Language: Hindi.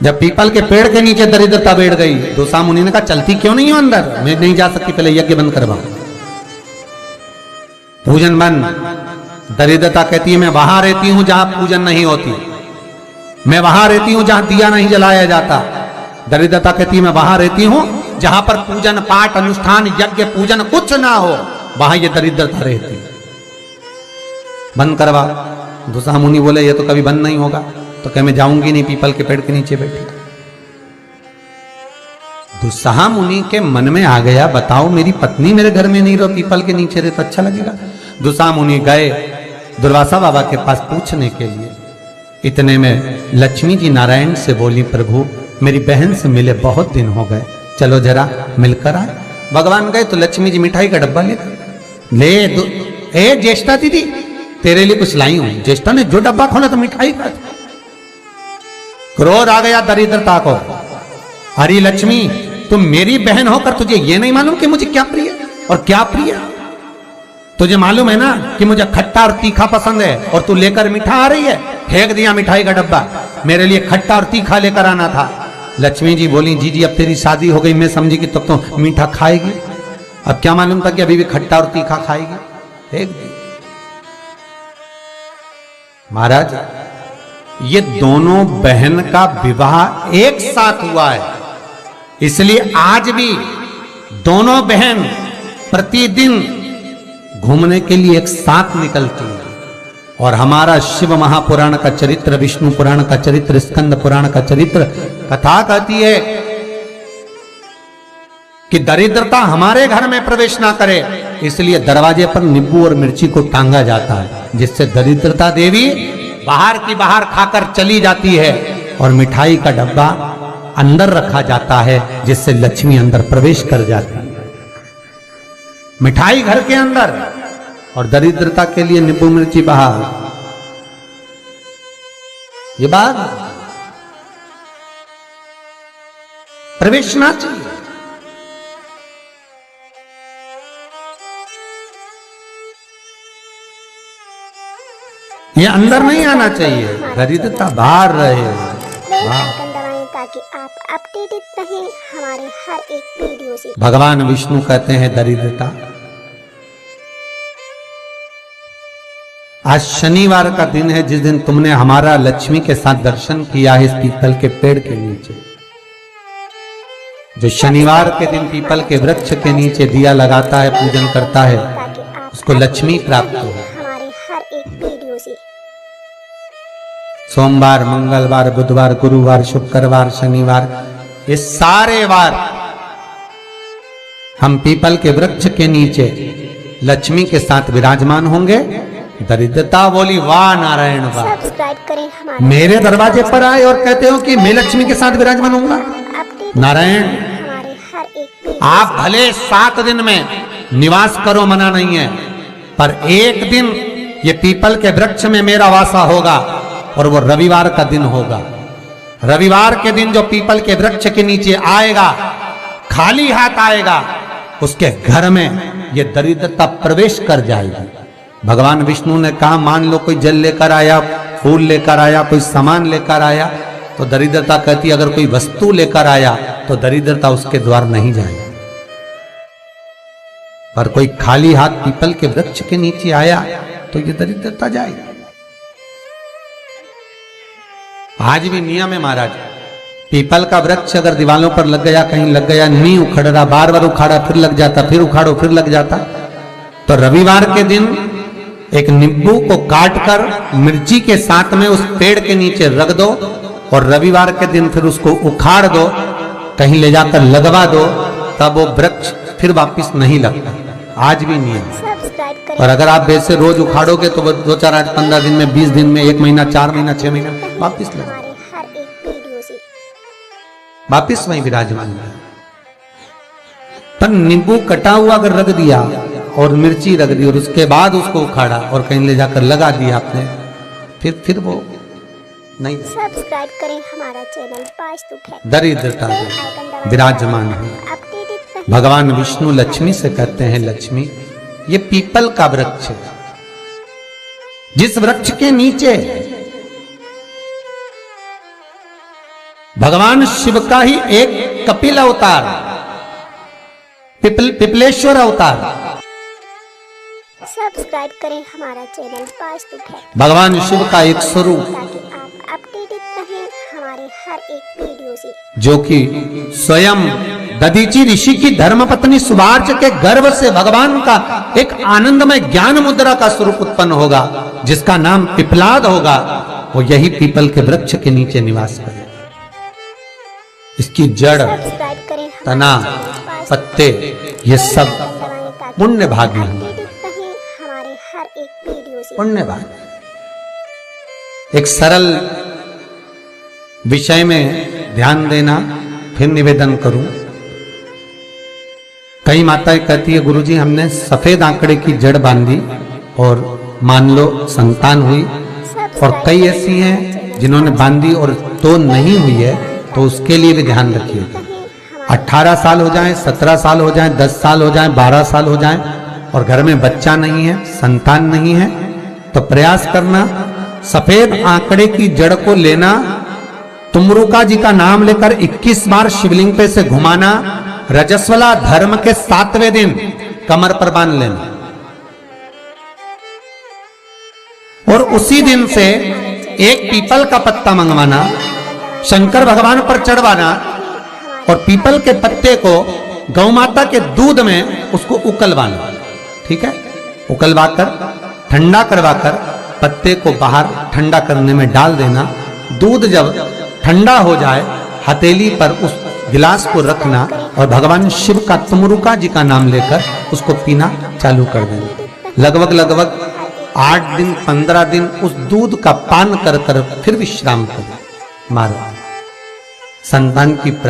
जब पीपल के पेड़ के नीचे दरिद्रता बैठ गई, दोसा मुनि ने कहा चलती क्यों नहीं हो अंदर? मैं नहीं जा सकती, पहले यज्ञ बंद करवाओ, पूजन बंद। दरिद्रता कहती है मैं वहां रहती हूं जहां पूजन नहीं होती, मैं वहां रहती हूं जहां दिया नहीं जलाया जाता। दरिद्रता कहती है मैं वहां रहती हूं जहां पर पूजन पाठ अनुष्ठान यज्ञ पूजन कुछ ना हो, वहां ये दरिद्रता रहती। बंद करवा। दूसरा मुनि बोले ये तो कभी बंद नहीं होगा। तो कह मैं जाऊंगी नहीं, पीपल के पेड़ के नीचे बैठी। दुस्साह मुनि के मन में आ गया, बताओ मेरी पत्नी मेरे घर में नहीं रहो, पीपल के नीचे रहे तो अच्छा लगेगा। दुस्साह मुनि गए दुर्वासा बाबा के पास पूछने के लिए। इतने में लक्ष्मी जी नारायण से बोली, प्रभु मेरी बहन से मिले बहुत दिन हो गए, चलो जरा मिलकर आए। भगवान गए तो लक्ष्मी जी मिठाई का डब्बा ले ए ज्येष्ठा दीदी तेरे लिए कुछ लाई हूं। ज्येष्ठा ने जो डब्बा खोला तो मिठाई का। क्रोध आ गया दरिद्रता को, हरी लक्ष्मी तुम मेरी बहन होकर तुझे ये नहीं मालूम कि मुझे क्या प्रिय और क्या प्रिय? तुझे मालूम है ना कि मुझे खट्टा और तीखा पसंद है, और तू लेकर मीठा आ रही है। फेंक दिया मिठाई का डब्बा, मेरे लिए खट्टा और तीखा लेकर आना था। लक्ष्मी जी बोली, जी जी अब तेरी शादी हो गई, मैं समझी कि तब तो मीठा खाएगी, अब क्या मालूम था कि अभी भी खट्टा और तीखा खाएगी। फेंक दी। महाराज ये दोनों बहन का विवाह एक साथ हुआ है, इसलिए आज भी दोनों बहन प्रतिदिन घूमने के लिए एक साथ निकलती है। और हमारा शिव महापुराण का चरित्र, विष्णु पुराण का चरित्र, स्कंद पुराण का चरित्र कथा कहती है कि दरिद्रता हमारे घर में प्रवेश ना करे, इसलिए दरवाजे पर नींबू और मिर्ची को टांगा जाता है, जिससे दरिद्रता देवी बाहर की बाहर खाकर चली जाती है, और मिठाई का डब्बा अंदर रखा जाता है, जिससे लक्ष्मी अंदर प्रवेश कर जाती है। मिठाई घर के अंदर और दरिद्रता के लिए नींबू मिर्ची बाहर। ये बात प्रवेश ना चाहिए। ये अंदर नहीं आना चाहिए, दरिद्रता बाहर रहे। ताकि आप अपडेटेड रहें हमारे हर एक वीडियो से। भगवान विष्णु कहते हैं दरिद्रता। आज शनिवार का दिन है, जिस दिन तुमने हमारा लक्ष्मी के साथ दर्शन किया है इस पीपल के पेड़ के नीचे। जो शनिवार के दिन पीपल के वृक्ष के नीचे दिया लगाता है, पूजन करता है, उसको लक्ष्मी प्राप्त हो। हमारे हर एक वीडियो से सोमवार, मंगलवार, बुधवार, गुरुवार, शुक्रवार, शनिवार, ये सारे वार हम पीपल के वृक्ष के नीचे लक्ष्मी के साथ विराजमान होंगे। दरिद्रता बोली वाह नारायण वाह, सब्सक्राइब करें हमारे मेरे दरवाजे पर आए और कहते हो कि मैं लक्ष्मी के साथ विराजमान होऊंगा। नारायण हमारे हर एक आप भले 7 दिन में निवास करो, मना नहीं है, पर एक दिन ये पीपल के वृक्ष में मेरा वासा होगा, और वो रविवार का दिन होगा। रविवार के दिन जो पीपल के वृक्ष के नीचे आएगा, खाली हाथ आएगा, उसके घर में ये दरिद्रता प्रवेश कर जाएगी। भगवान विष्णु ने कहा मान लो कोई जल लेकर आया, फूल लेकर आया, कोई सामान लेकर आया, तो दरिद्रता कहती अगर कोई वस्तु लेकर आया तो दरिद्रता उसके द्वार नहीं जाएगी। पर कोई खाली हाथ पीपल के वृक्ष के नीचे आया तो ये दरिद्रता जाएगी। आज भी नियम है महाराज, पीपल का वृक्ष अगर दीवालों पर लग गया, कहीं लग गया, नहीं उखड़ रहा, बार बार उखाड़ा फिर लग जाता, फिर उखाड़ो फिर लग जाता, तो रविवार के दिन एक नींबू को काटकर मिर्ची के साथ में उस पेड़ के नीचे रख दो, और रविवार के दिन फिर उसको उखाड़ दो, कहीं ले जाकर लगवा दो, तब वो वृक्ष फिर वापिस नहीं लगता। आज भी नियम। सब्सक्राइब करें। और अगर आप वैसे रोज उखाड़ोगे तो 2, 4, 8, 15 दिन में, 20 दिन में, 1 महीना, 4 महीना, 6 महीना वापिस लगे, हमारे हर एक वीडियो से वापिस वहीं विराजमान। पर नींबू कटा हुआ अगर रख दिया और मिर्ची रख दी और उसके बाद उसको उखाड़ा और कहीं ले जाकर लगा दिया आपने, फिर वो नहीं। सब्सक्राइब करें हमारा चैनल वास्तु है। दरिद्रता विराजमान है। भगवान विष्णु लक्ष्मी से कहते हैं लक्ष्मी ये पीपल का वृक्ष है, जिस वृक्ष के नीचे भगवान शिव का ही एक कपिल अवतार, पिपलेश्वर अवतार। सब्सक्राइब करें हमारा चैनल वास्तु फैक्ट, भगवान शिव का एक स्वरूप ताकि आप अपडेटेड रहें हमारे हर एक वीडियो से। जो कि स्वयं दधीची ऋषि की धर्मपत्नी सुभार्च के गर्भ से भगवान का एक आनंदमय ज्ञान मुद्रा का स्वरूप उत्पन्न होगा, जिसका नाम पिपलाद होगा। वो यही पीपल के वृक्ष के नीचे निवास करेगा। इसकी जड़, सब्सक्राइब करें तना, पत्ते, ये सब पुण्य भागी हैं। हमारे हर एक वीडियो से पुण्य भागी। एक सरल विषय में ध्यान देना, फिर निवेदन करूं। कई माताएं कहती है गुरुजी हमने सफेद आंकड़े की जड़ बांधी और मान लो संतान हुई, और कई ऐसी हैं जिन्होंने बांधी और तो नहीं हुई है, तो उसके लिए भी ध्यान रखिएगा। 18 साल हो जाएं, 17 साल हो जाएं, 10 साल हो जाएं, 12 साल हो जाएं और घर में बच्चा नहीं है, संतान नहीं है, तो प्रयास करना सफेद आंकड़े की जड़ को लेना, तुमरुका जी का नाम लेकर 21 बार शिवलिंग पे से घुमाना, रजस्वला धर्म के 7वें दिन कमर पर बांध लेना और उसी दिन से एक पीपल का पत्ता मंगवाना, शंकर भगवान पर चढ़वाना और पीपल के पत्ते को गौ माता के दूध में उसको उकलवाना। ठीक है, उकलवाकर ठंडा करवाकर पत्ते को बाहर ठंडा करने में डाल देना। दूध जब ठंडा हो जाए हथेली पर उस गिलास को रखना और भगवान शिव का तुमरुका जी का नाम लेकर उसको पीना चालू कर देना। लगभग 8 दिन 15 दिन उस दूध का पान कर कर फिर विश्राम करो। मारो, संतान की प्राप्ति